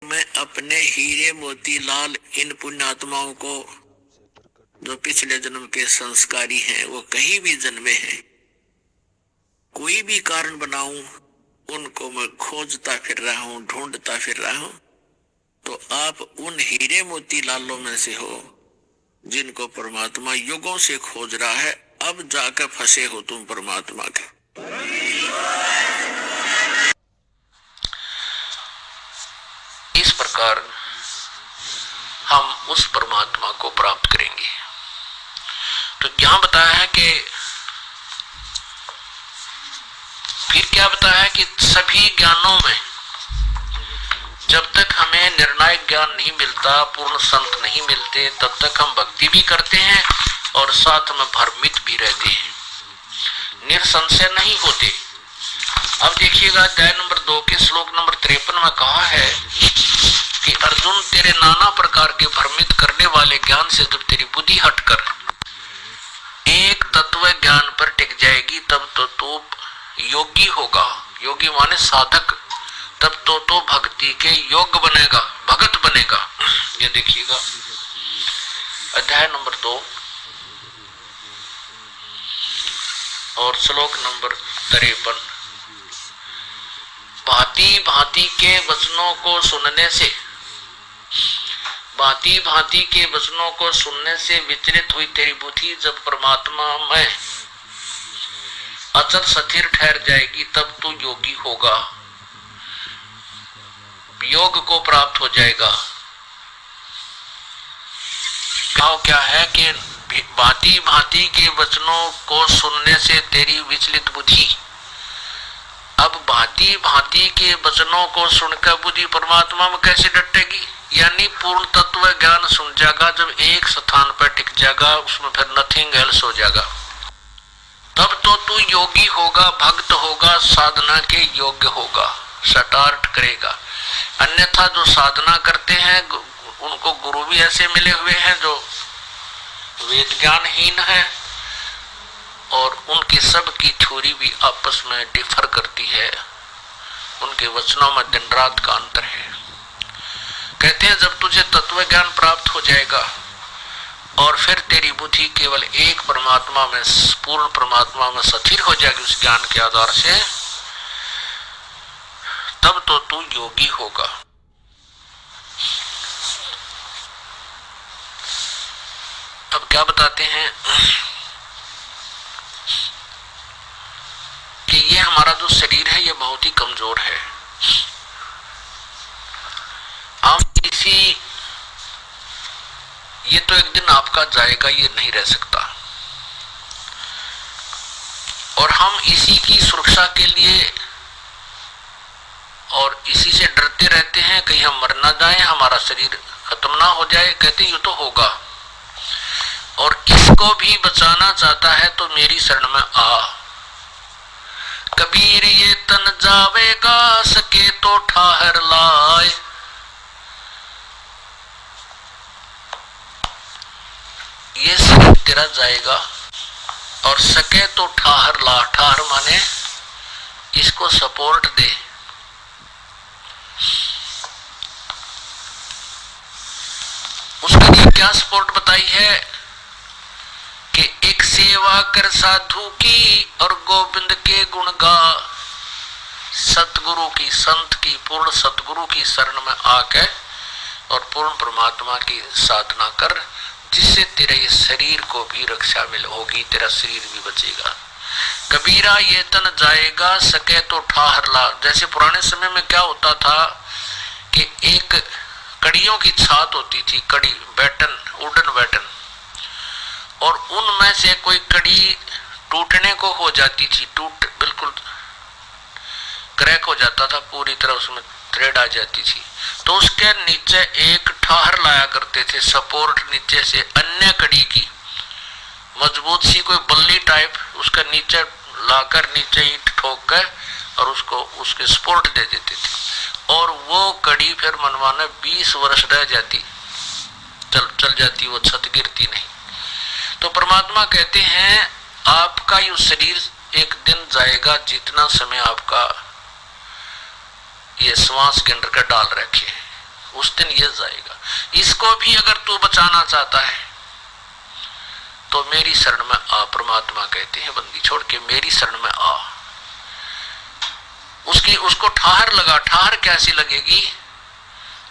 मैं अपने हीरे मोती लाल इन पुण्यात्माओं को जो पिछले जन्म के संस्कारी हैं, वो कहीं भी जन्मे हैं, कोई भी कारण बनाऊं, उनको मैं खोजता फिर रहा हूं, ढूंढता फिर रहा हूं। तो आप उन हीरे मोती लालों में से हो जिनको परमात्मा युगों से खोज रहा है। अब जाकर फंसे हो तुम परमात्मा के। इस प्रकार हम उस परमात्मा को प्राप्त करेंगे। तो यहाँ बताया है कि फिर क्या बताया है कि सभी ज्ञानों में जब तक हमें निर्णायक ज्ञान नहीं मिलता, पूर्ण संत नहीं मिलते, तब तक हम भक्ति भी करते हैं और साथ में भ्रमित भी रहते हैं, निसंशय नहीं होते। अब देखिएगा अध्याय नंबर 2 के श्लोक नंबर 53 में कहा है कि अर्जुन, तेरे नाना प्रकार के भ्रमित करने वाले ज्ञान से जब तेरी बुद्धि हटकर एक तत्व ज्ञान पर टिक जाएगी, तब तो तू योगी होगा। योगी माने साधक। तब तो भक्ति के योग्य बनेगा, भगत बनेगा। ये देखिएगा अध्याय नंबर 2 और श्लोक नंबर 53। भांति भांति के वचनों को सुनने से, भांति भांति के वचनों को सुनने से विचलित हुई तेरी बुद्धि जब परमात्मा में अचल स्थिर ठहर जाएगी, तब तू योगी होगा, योग को प्राप्त हो जाएगा। क्या है कि भांति भांति के वचनों को सुनने से तेरी विचलित बुद्धि, अब भांति भांति के वचनों को सुनकर बुद्धि परमात्मा में कैसे डटेगी? यानी पूर्ण तत्व ज्ञान सुन जाएगा, जब एक स्थान पर टिक जाएगा, उसमें फिर नथिंग एल्स हो जाएगा, तब तो तू योगी होगा, भक्त होगा, साधना के योग्य होगा, स्टार्ट करेगा। अन्यथा जो साधना करते हैं उनको गुरु भी ऐसे मिले हुए हैं जो वेद ज्ञानहीन है, और उनकी सब की थ्योरी भी आपस में डिफर करती है, उनके वचनों में दिन रात का अंतर है। कहते हैं जब तुझे तत्व ज्ञान प्राप्त हो जाएगा और फिर तेरी बुद्धि केवल एक परमात्मा में, पूर्ण परमात्मा में स्थिर हो जाएगी उस ज्ञान के आधार से, तब तो तू योगी होगा। अब क्या बताते हैं कि ये हमारा जो शरीर है ये बहुत ही कमजोर है। हम इसी, ये तो एक दिन आपका जाएगा, ये नहीं रह सकता, और हम इसी की सुरक्षा के लिए और इसी से डरते रहते हैं कहीं हम मर ना जाए, हमारा शरीर खत्म ना हो जाए। कहते ये तो होगा, और इसको भी बचाना चाहता है तो मेरी शरण में आ। कबीर ये तन जावेगा, सके तो ठाहर लाए। ये शरीर तेरा जाएगा और सके तो ठाहर ला। ठाहर माने इसको सपोर्ट दे। उसके लिए क्या सपोर्ट बताई है कि एक सेवा कर साधु की और गोविंद के गुण गा। सतगुरु की, संत की, पूर्ण सतगुरु की शरण में आके और पूर्ण परमात्मा की साधना कर, जिससे तेरे ये शरीर को भी रक्षा मिल होगी, तेरा शरीर भी बचेगा। कबीरा ये तन जाएगा, सके तो ठाहर ला। जैसे पुराने समय में क्या होता था कि एक कड़ियों की छात होती थी, कड़ी बैटन, वुडन बैटन, और उनमें से कोई कड़ी टूटने को हो जाती थी, टूट बिल्कुल क्रैक हो जाता था, पूरी तरह उसमें थ्रेड आ जाती थी, तो उसके नीचे एक ठाहर लाया करते थे, सपोर्ट नीचे से अन्य कड़ी की मजबूत सी कोई बल्ली टाइप, उसका नीचे लाकर नीचे ईंट ठोक कर और उसको उसके सपोर्ट दे देते थे, और वो कड़ी फिर मनमाने 20 वर्ष रह जाती, चल जाती, वो छत गिरती नहीं। तो परमात्मा कहते हैं आपका ये शरीर एक दिन जाएगा, जितना समय आपका ये श्वास के अंदर का डाल रखे, दिन ये जाएगा। इसको भी अगर तू बचाना चाहता है तो मेरी शरण में आ। परमात्मा कहते हैं बंदी छोड़ के मेरी शरण में आ। उसको ठहर लगा। ठहर कैसी लगेगी?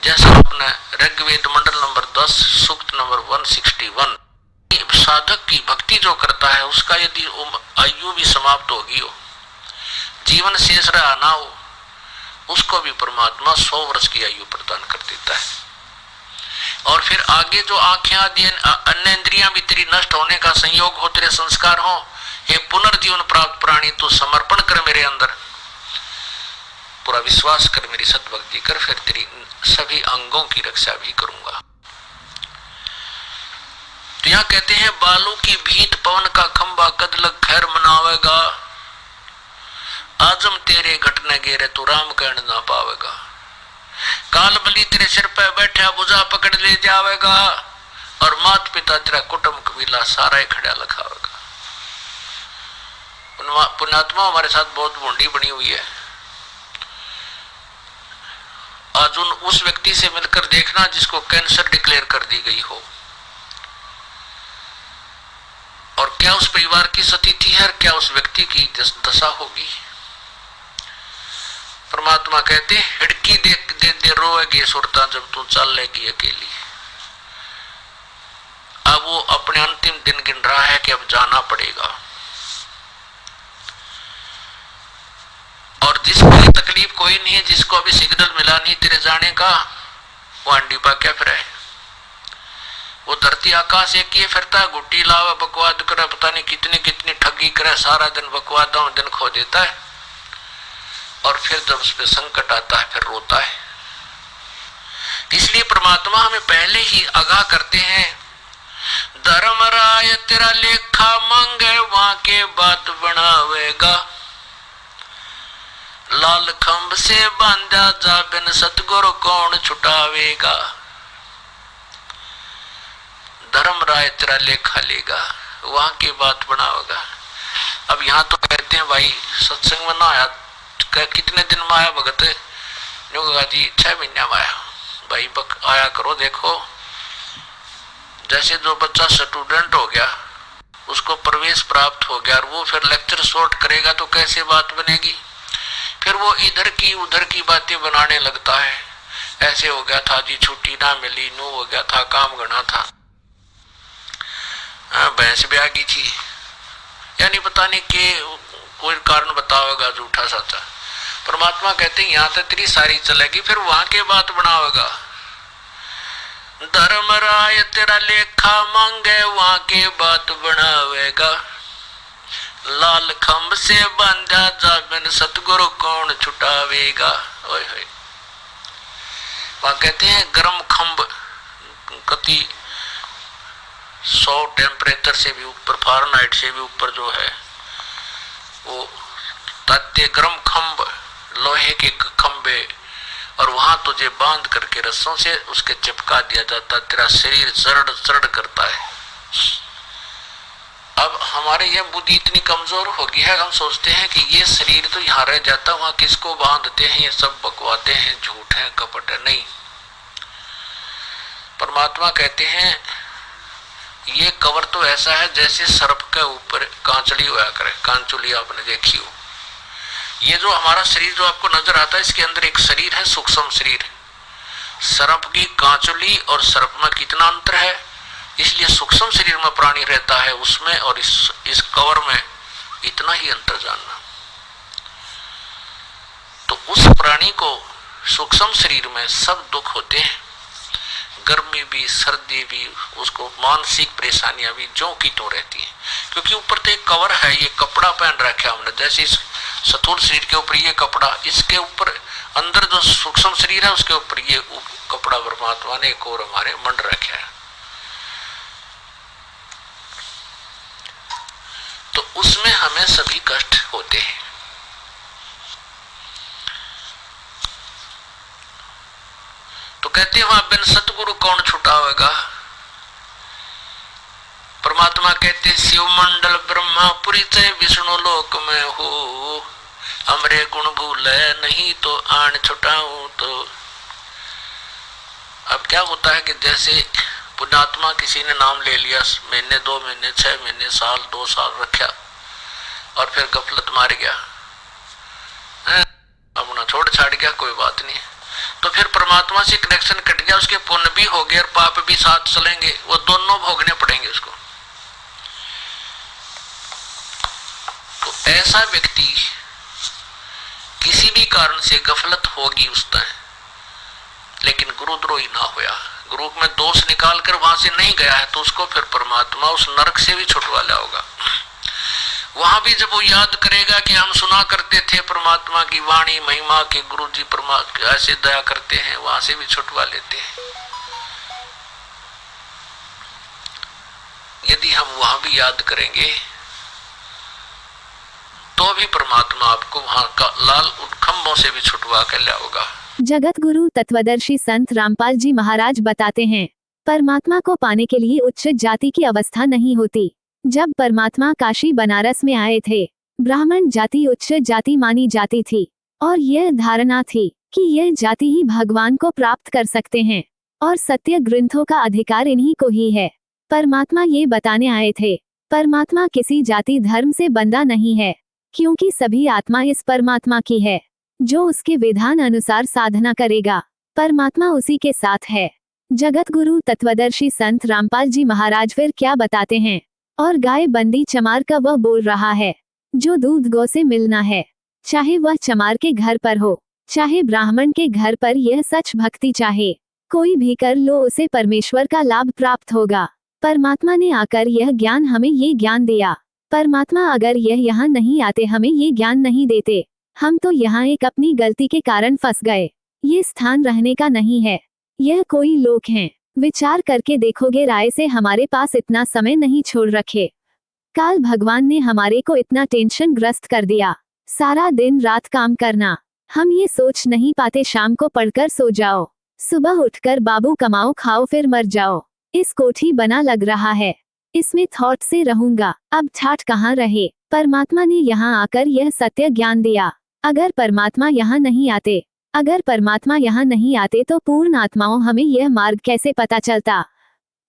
जैसा आपने ऋग्वेद मंडल नंबर 10 सूक्त नंबर 161, साधक की भक्ति जो करता है उसका यदि आयु भी समाप्त होगी हो, जीवन शेष रहा ना हो, उसको भी परमात्मा 100 वर्ष की आयु प्रदान कर देता है। और फिर आगे जो आंखें आदि अन्य इंद्रियां भी तेरी नष्ट होने का संयोग हो, तेरे संस्कार हो, हे पुनर्जीवन प्राप्त प्राणी तो समर्पण कर मेरे अंदर, पूरा विश्वास कर, मेरी सतभक्ति कर, फिर तेरी सभी अंगों की रक्षा भी करूंगा। तो यहां कहते हैं बालू की भीत पवन का खंबा कद लग खैर मनावेगा, आजम तेरे घटने गेरे तू राम कहने ना पावेगा, काल बलि तेरे सिर पे बैठा बुझा पकड़ ले जावेगा, और मात पिता तेरा कुटुंब कबीला सारा ही खड़ा लखावेगा। पुण्यात्मा हमारे साथ बहुत बूंदी बनी हुई है। आज उस व्यक्ति से मिलकर देखना जिसको कैंसर डिक्लेयर कर दी गई हो, और क्या उस परिवार की स्थिति है, क्या उस व्यक्ति की दशा होगी। परमात्मा कहते हिड़की दे दे रोएगी सुरता जब तू चल लेगी अकेली। अब वो अपने अंतिम दिन गिन रहा है कि अब जाना पड़ेगा, और जिसको ये तकलीफ कोई नहीं है, जिसको अभी सिग्नल मिला नहीं तेरे जाने का, वो अंडी पा क्या फिर है। वो धरती आकाश एक ही फिरता है, गुट्टी लावा बकवाद करे, पता नहीं कितनी कितनी ठगी करे, सारा दिन बकवादों दिन खो देता है, और फिर जब उस पर संकट आता है फिर रोता है। इसलिए परमात्मा हमें पहले ही आगाह करते हैं, धर्मराय तेरा लेखा मांगे वहां के बात बनावेगा, लाल खंभ से बांधा जा बिन सतगुरु कौन छुटावेगा। धर्मराय तेरा लेखा लेगा, वहां की बात बनावेगा। अब यहाँ तो कहते हैं भाई सत्संग में ना आया, कितने दिन में आया भगत? जी 6 महीने में आया। भाई आया करो। देखो जैसे जो बच्चा स्टूडेंट हो गया, उसको प्रवेश प्राप्त हो गया, और वो फिर लेक्चर शॉर्ट करेगा तो कैसे बात बनेगी? फिर वो इधर की उधर की बातें बनाने लगता है। ऐसे हो गया था जी, छुट्टी ना मिली, नो हो गया था, काम घना था, भैंस भी आ गई थी, यानी पता नहीं कि कोई कारण बतावेगा झूठा सच्चा। परमात्मा कहते हैं यहाँ तक तेरी सारी चलेगी, फिर वहां के बात बनावेगा। धर्मराय तेरा लेखा मांगे वहां के बात बनावेगा, लाल खंभ से बांधा जा बिन सतगुरु कौन छुटावेगा। ओए होए, वहां कहते हैं गर्म खंभ कति 100 टेम्परेचर से भी ऊपर, फारेनहाइट से भी ऊपर जो है वो तथ्य गर्म खंभ, लोहे के खंभे, और वहां तुझे बांध करके रस्सों से उसके चिपका दिया जाता, तेरा शरीर चढ़ चढ़ करता है। अब हमारे यह बुद्धि इतनी कमजोर हो गई है, हम सोचते हैं कि ये शरीर तो यहाँ रह जाता, वहां किसको बांधते हैं, ये सब बकवाते हैं, झूठ है, कपट है। नहीं, परमात्मा कहते हैं ये कवर तो ऐसा है जैसे सर्प के ऊपर कांचली होया करे, कांचुली आपने देखी हो। ये जो हमारा शरीर जो आपको नजर आता है, इसके अंदर एक शरीर है, सूक्ष्म शरीर। सर्प की कांचुली और सर्प में कितना अंतर है, इसलिए सूक्ष्म शरीर में प्राणी रहता है, उसमें और इस कवर में इतना ही अंतर जानना। तो उस प्राणी को सूक्ष्म शरीर में सब दुख होते हैं, गर्मी भी, सर्दी भी, उसको मानसिक परेशानियां भी जो की तो रहती हैं, क्योंकि ऊपर तो एक कवर है, ये कपड़ा पहन रखा है हमने, जैसे इस स्थूल शरीर के ऊपर ये कपड़ा, इसके ऊपर अंदर जो सूक्ष्म शरीर है उसके ऊपर ये कपड़ा परमात्मा ने एक और हमारे मंड रखा है। तो उसमें हमें सभी कष्ट होते हैं। तो कहते हैं वहां बिन सतगुरु कौन छुटावेगा। परमात्मा कहते शिव मंडल ब्रह्मापुरी से विष्णु लोक में हो, हमरे गुण भूले नहीं तो आन छुटाऊं तो। क्या होता है कि जैसे पुण्यात्मा किसी ने नाम ले लिया, महीने 2 महीने 6 महीने साल 2 साल रखा और फिर गफलत मार गया, अपना छोड़ छाड़ गया, कोई बात नहीं, तो फिर परमात्मा से कनेक्शन कट गया, उसके पुण्य भी हो गए और पाप भी साथ चलेंगे, वो दोनों भोगने पड़ेंगे उसको। तो ऐसा व्यक्ति किसी भी कारण से गफलत होगी उस टाइम, लेकिन गुरुद्रोही ना होया, गुरु में दोष निकाल कर वहां से नहीं गया है, तो उसको फिर परमात्मा उस नरक से भी छुटवा लाएगा। वहां भी जब वो याद करेगा कि हम सुना करते थे परमात्मा की वाणी महिमा की, गुरु जी परमात्मा ऐसे दया करते हैं, वहां से भी छुटवा लेते हैं। यदि हम वहां भी याद करेंगे तो भी परमात्मा आपको वहां का लाल खंभों से भी छुटवा कर लाएगा। जगत गुरु तत्वदर्शी संत रामपाल जी महाराज बताते हैं, परमात्मा को पाने के लिए उच्च जाति की अवस्था नहीं होती। जब परमात्मा काशी बनारस में आए थे, ब्राह्मण जाति उच्च जाति मानी जाती थी और यह धारणा थी कि यह जाति ही भगवान को प्राप्त कर सकते हैं और सत्य ग्रंथों का अधिकार इन्हीं को ही है। परमात्मा ये बताने आए थे, परमात्मा किसी जाति धर्म से बंधा नहीं है, क्योंकि सभी आत्मा इस परमात्मा की है। जो उसके विधान अनुसार साधना करेगा, परमात्मा उसी के साथ है। जगत गुरु तत्वदर्शी संत रामपाल जी महाराज फिर क्या बताते हैं, और गाय बंदी चमार का वह बोल रहा है जो दूध गौ से मिलना है, चाहे वह चमार के घर पर हो चाहे ब्राह्मण के घर पर, यह सच भक्ति चाहे कोई भी कर लो, उसे परमेश्वर का लाभ प्राप्त होगा। परमात्मा ने आकर यह ज्ञान हमें ये ज्ञान दिया। परमात्मा अगर यह यहाँ नहीं आते, हमें ये ज्ञान नहीं देते, हम तो यहाँ एक अपनी गलती के कारण फंस गए। ये स्थान रहने का नहीं है, यह कोई लोग हैं। विचार करके देखोगे, राय से हमारे पास इतना समय नहीं छोड़ रखे। काल भगवान ने हमारे को इतना टेंशन ग्रस्त कर दिया, सारा दिन रात काम करना, हम ये सोच नहीं पाते शाम को पढ़कर सो जाओ, सुबह उठकर बाबू कमाओ खाओ फिर मर जाओ। इस कोठी बना लग रहा है, इसमें थॉट से रहूंगा, अब ठाठ कहाँ रहे। परमात्मा ने यहाँ आकर यह सत्य ज्ञान दिया। अगर परमात्मा यहाँ नहीं आते, अगर परमात्मा यहाँ नहीं आते तो पूर्ण आत्माओं हमें यह मार्ग कैसे पता चलता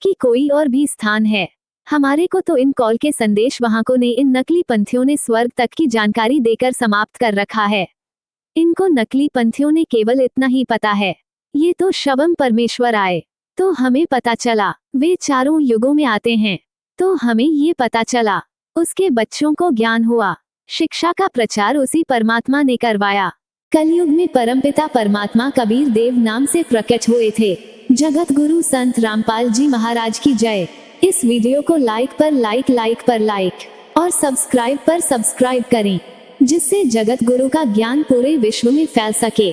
कि कोई और भी स्थान है। हमारे को तो इन कॉल के संदेश वाहकों ने, इन नकली पंथियों ने स्वर्ग तक की जानकारी देकर समाप्त कर रखा है। इनको नकली पंथियों ने केवल इतना ही पता है, ये तो शवम परमेश्वर आए तो हमें पता चला, वे चारों युगों में आते हैं तो हमें ये पता चला, उसके बच्चों को ज्ञान हुआ। शिक्षा का प्रचार उसी परमात्मा ने करवाया। कलयुग में परमपिता परमात्मा कबीर देव नाम से प्रकट हुए थे। जगत गुरु संत रामपाल जी महाराज की जय। इस वीडियो को लाइक पर लाइक और सब्सक्राइब पर सब्सक्राइब करें, जिससे जगत गुरु का ज्ञान पूरे विश्व में फैल सके।